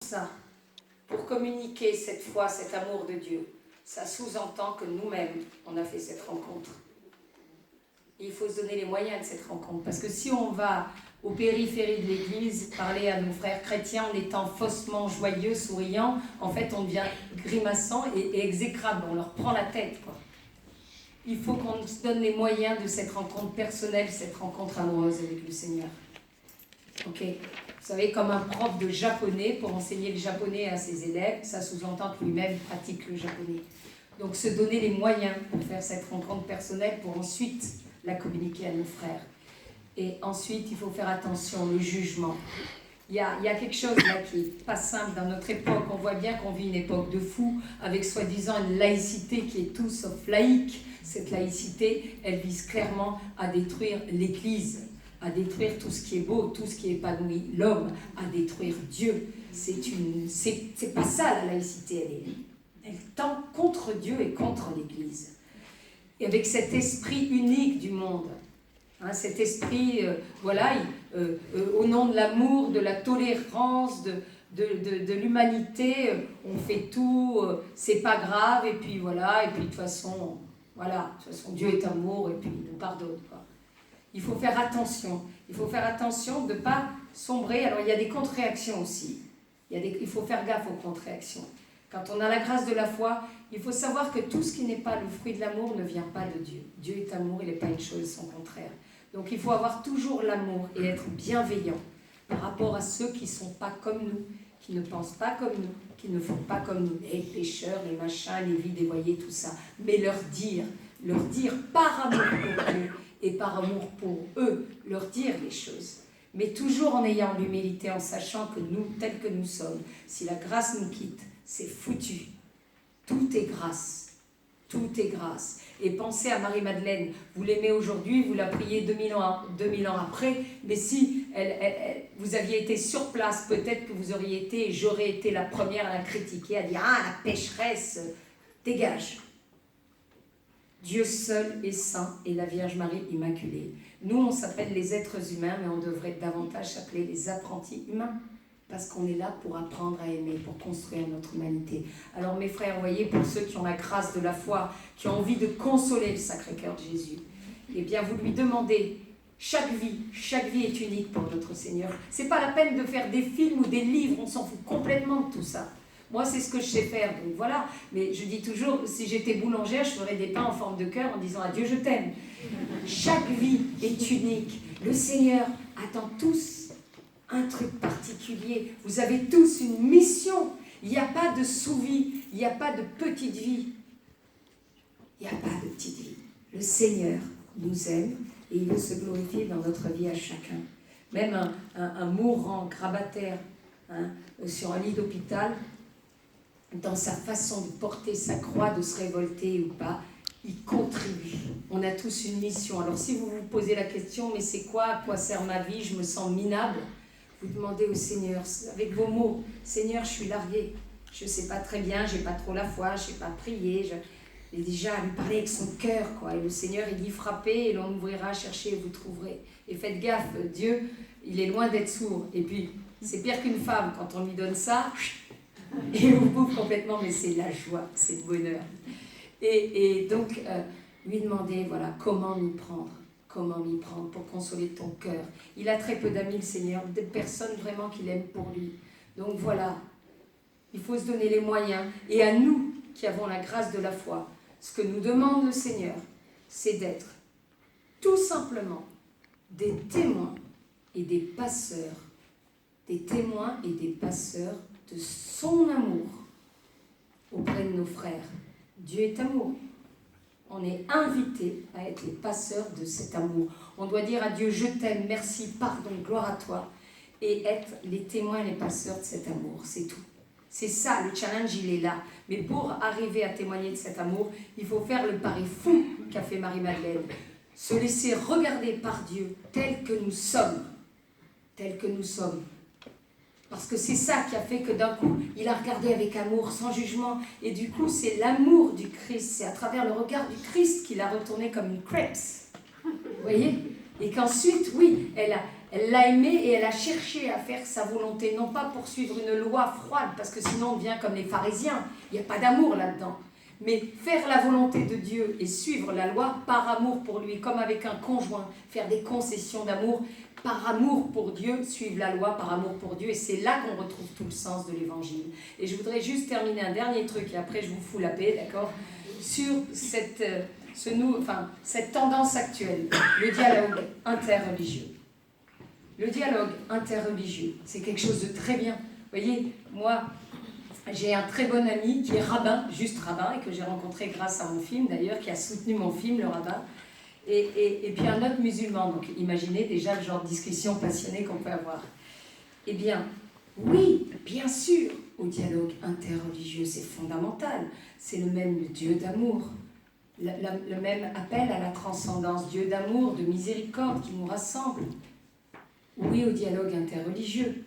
ça, pour communiquer cette foi, cet amour de Dieu, ça sous-entend que nous-mêmes, on a fait cette rencontre. Et il faut se donner les moyens de cette rencontre. Parce que si on va aux périphéries de l'Église, parler à nos frères chrétiens en étant faussement joyeux, souriant, en fait, on devient grimaçant et exécrable. On leur prend la tête, quoi. Il faut qu'on se donne les moyens de cette rencontre personnelle, cette rencontre amoureuse avec le Seigneur. Ok. Vous savez, comme un prof de japonais, pour enseigner le japonais à ses élèves, ça sous-entend que lui-même pratique le japonais. Donc, se donner les moyens pour faire cette rencontre personnelle, pour ensuite la communiquer à nos frères. Et ensuite, il faut faire attention, le jugement. Il y a quelque chose là qui n'est pas simple dans notre époque. On voit bien qu'on vit une époque de fous, avec soi-disant une laïcité qui est tout sauf laïque. Cette laïcité, elle vise clairement à détruire l'Église, à détruire tout ce qui est beau, tout ce qui épanouit l'homme, à détruire Dieu. C'est pas ça la laïcité, elle tend contre Dieu et contre l'Église. Et avec cet esprit unique du monde, hein, cet esprit, au nom de l'amour, de la tolérance, de l'humanité, on fait tout, c'est pas grave, et puis voilà, et puis de toute façon, Dieu est amour, et puis il nous pardonne, quoi. Il faut faire attention de ne pas sombrer. Alors il y a des contre-réactions aussi, il faut faire gaffe aux contre-réactions. Quand on a la grâce de la foi, il faut savoir que tout ce qui n'est pas le fruit de l'amour ne vient pas de Dieu. Dieu est amour, il n'est pas une chose, son contraire. Donc il faut avoir toujours l'amour et être bienveillant par rapport à ceux qui ne sont pas comme nous, qui ne pensent pas comme nous, qui ne font pas comme nous, les pécheurs, les machins, les vies dévoyées, tout ça. Mais leur dire par amour pour Dieu et par amour pour eux, leur dire les choses. Mais toujours en ayant l'humilité, en sachant que nous, tels que nous sommes, si la grâce nous quitte, c'est foutu. Tout est grâce. Tout est grâce. Et pensez à Marie-Madeleine. Vous l'aimez aujourd'hui, vous la priez 2000 ans après. Mais si vous aviez été sur place, peut-être que vous auriez été, et j'aurais été la première à la critiquer, à dire « Ah, la pécheresse, dégage !» Dieu seul est saint et la Vierge Marie immaculée. Nous, on s'appelle les êtres humains, mais on devrait davantage s'appeler les apprentis humains. Parce qu'on est là pour apprendre à aimer, pour construire notre humanité. Alors mes frères, vous voyez, pour ceux qui ont la grâce de la foi, qui ont envie de consoler le Sacré-Cœur de Jésus, eh bien vous lui demandez, chaque vie est unique pour notre Seigneur. C'est pas la peine de faire des films ou des livres, on s'en fout complètement de tout ça. Moi, c'est ce que je sais faire, donc voilà. Mais je dis toujours, si j'étais boulangère, je ferais des pains en forme de cœur en disant « Adieu, je t'aime ». Chaque vie est unique. Le Seigneur attend tous un truc particulier. Vous avez tous une mission. Il n'y a pas de sous-vie, il n'y a pas de petite vie. Il n'y a pas de petite vie. Le Seigneur nous aime et il veut se glorifier dans notre vie à chacun. Même un mourant grabataire sur un lit d'hôpital, dans sa façon de porter sa croix, de se révolter ou pas, il contribue. On a tous une mission. Alors si vous vous posez la question, mais c'est quoi, à quoi sert ma vie, je me sens minable, vous demandez au Seigneur, avec vos mots, Seigneur, je suis larguée, je ne sais pas très bien, je n'ai pas trop la foi, je ne sais pas prier, et déjà à lui parler avec son cœur, quoi. Et le Seigneur, il dit, frappez et l'on ouvrira, cherchez et vous trouverez. Et faites gaffe, Dieu, il est loin d'être sourd. Et puis, c'est pire qu'une femme, quand on lui donne ça, il vous bouffe complètement, mais c'est la joie, c'est le bonheur. Et donc, lui demander, voilà, comment m'y prendre pour consoler ton cœur. Il a très peu d'amis, le Seigneur, des personnes vraiment qu'il aime pour lui. Donc voilà, il faut se donner les moyens. Et à nous, qui avons la grâce de la foi, ce que nous demande le Seigneur, c'est d'être tout simplement des témoins et des passeurs, des témoins et des passeurs de son amour auprès de nos frères. Dieu est amour. On est invité à être les passeurs de cet amour. On doit dire à Dieu, je t'aime, merci, pardon, gloire à toi. Et être les témoins et les passeurs de cet amour, c'est tout. C'est ça, le challenge, il est là. Mais pour arriver à témoigner de cet amour, il faut faire le pari fou qu'a fait Marie-Madeleine. Se laisser regarder par Dieu tel que nous sommes. Tel que nous sommes. Parce que c'est ça qui a fait que d'un coup, il a regardé avec amour, sans jugement. Et du coup, c'est l'amour du Christ. C'est à travers le regard du Christ qu'il a retourné comme une crêpe. Vous voyez ? Et qu'ensuite, oui, Elle l'a aimé et elle a cherché à faire sa volonté, non pas pour suivre une loi froide, parce que sinon on devient comme les pharisiens, il n'y a pas d'amour là-dedans. Mais faire la volonté de Dieu et suivre la loi par amour pour lui, comme avec un conjoint, faire des concessions d'amour, par amour pour Dieu, suivre la loi par amour pour Dieu, et c'est là qu'on retrouve tout le sens de l'évangile. Et je voudrais juste terminer un dernier truc, et après je vous fous la paix, d'accord, sur cette tendance actuelle, le dialogue interreligieux. Le dialogue interreligieux, c'est quelque chose de très bien. Vous voyez, moi, j'ai un très bon ami qui est rabbin, juste rabbin, et que j'ai rencontré grâce à mon film d'ailleurs, qui a soutenu mon film, le rabbin, et puis un autre musulman. Donc imaginez déjà le genre de discussion passionnée qu'on peut avoir. Eh bien, oui, bien sûr, au dialogue interreligieux, c'est fondamental. C'est le même Dieu d'amour, le même appel à la transcendance, Dieu d'amour, de miséricorde qui nous rassemble. Oui, au dialogue interreligieux,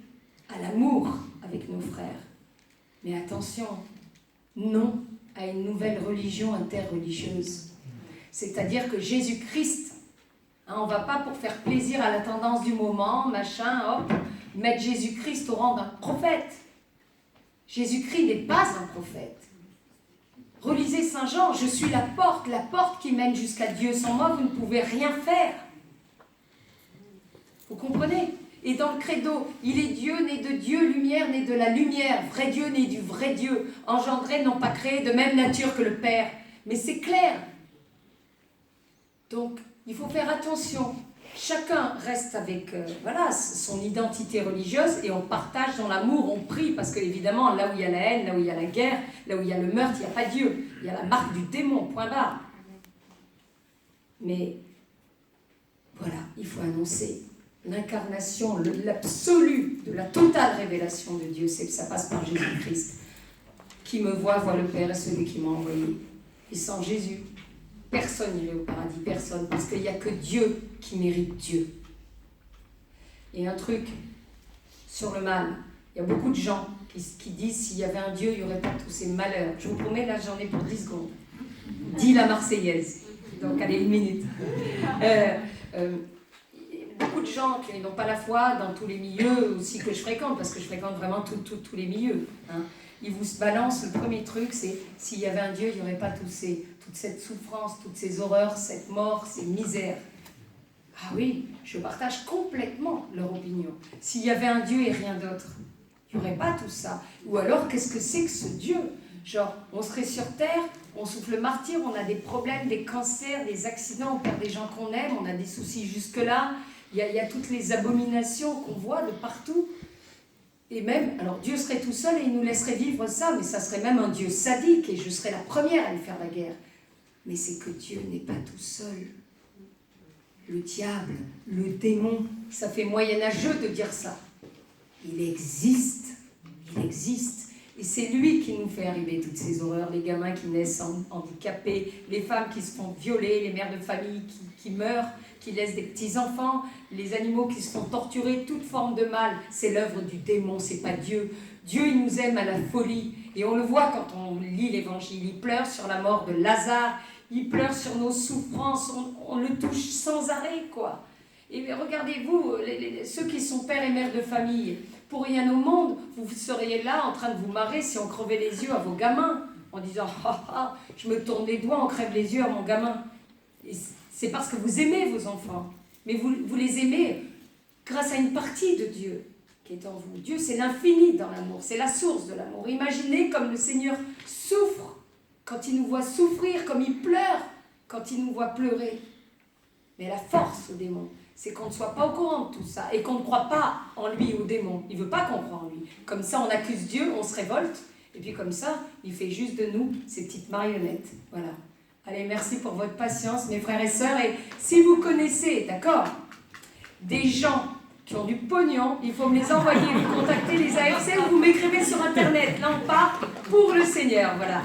à l'amour avec nos frères. Mais attention, non à une nouvelle religion interreligieuse. C'est-à-dire que Jésus-Christ, on ne va pas pour faire plaisir à la tendance du moment, machin, hop, mettre Jésus-Christ au rang d'un prophète. Jésus-Christ n'est pas un prophète. Relisez Saint Jean, je suis la porte qui mène jusqu'à Dieu. Sans moi, vous ne pouvez rien faire. Vous comprenez ? Et dans le credo, il est Dieu, né de Dieu, lumière, né de la lumière, vrai Dieu, né du vrai Dieu, engendré, non pas créé, de même nature que le Père. Mais c'est clair. Donc, il faut faire attention. Chacun reste avec son identité religieuse et on partage dans l'amour, on prie, parce qu'évidemment, là où il y a la haine, là où il y a la guerre, là où il y a le meurtre, il n'y a pas Dieu. Il y a la marque du démon, point barre. Mais, voilà, il faut annoncer l'incarnation, l'absolu de la totale révélation de Dieu, c'est que ça passe par Jésus-Christ. Qui me voit le Père et celui qui m'a envoyé. Et sans Jésus, personne n'irait au paradis, personne, parce qu'il n'y a que Dieu qui mérite Dieu. Et un truc sur le mal, il y a beaucoup de gens qui disent s'il y avait un Dieu, il n'y aurait pas tous ces malheurs. Je vous promets, là j'en ai pour 10 secondes. Dis la Marseillaise. Donc allez, 1 minute. Beaucoup de gens qui n'ont pas la foi dans tous les milieux aussi que je fréquente, parce que je fréquente vraiment tous les milieux. Hein. Ils vous balancent, le premier truc, c'est s'il y avait un Dieu, il n'y aurait pas toute cette souffrance, toutes ces horreurs, cette mort, ces misères. Ah oui, je partage complètement leur opinion. S'il y avait un Dieu et rien d'autre, il n'y aurait pas tout ça. Ou alors, qu'est-ce que c'est que ce Dieu ? Genre, on serait sur Terre, on souffle martyr, on a des problèmes, des cancers, des accidents, on perd des gens qu'on aime, on a des soucis jusque-là. Il y a toutes les abominations qu'on voit de partout. Et même, alors Dieu serait tout seul et il nous laisserait vivre ça, mais ça serait même un Dieu sadique et je serais la première à lui faire la guerre. Mais c'est que Dieu n'est pas tout seul. Le diable, le démon, ça fait moyenâgeux de dire ça. Il existe. Et c'est lui qui nous fait arriver toutes ces horreurs, les gamins qui naissent handicapés, les femmes qui se font violer, les mères de famille qui meurent, qui laissent des petits-enfants, les animaux qui se font torturer, toute forme de mal. C'est l'œuvre du démon, c'est pas Dieu. Dieu, il nous aime à la folie. Et on le voit quand on lit l'Évangile. Il pleure sur la mort de Lazare, il pleure sur nos souffrances, on le touche sans arrêt, quoi. Et regardez-vous, ceux qui sont pères et mères de famille, pour rien au monde, vous seriez là en train de vous marrer si on crevait les yeux à vos gamins, en disant « Ah ah, je me tourne les doigts, on crève les yeux à mon gamin ». C'est parce que vous aimez vos enfants, mais vous les aimez grâce à une partie de Dieu qui est en vous. Dieu, c'est l'infini dans l'amour, c'est la source de l'amour. Imaginez comme le Seigneur souffre quand il nous voit souffrir, comme il pleure quand il nous voit pleurer. Mais la force au démon, c'est qu'on ne soit pas au courant de tout ça et qu'on ne croit pas en lui, au démon. Il ne veut pas qu'on croie en lui. Comme ça, on accuse Dieu, on se révolte, et puis comme ça, il fait juste de nous ces petites marionnettes. Voilà. Allez, merci pour votre patience, mes frères et sœurs. Et si vous connaissez, d'accord, des gens qui ont du pognon, il faut me les envoyer, vous contactez les AFC ou vous m'écrivez sur Internet. Là, on part pour le Seigneur, voilà.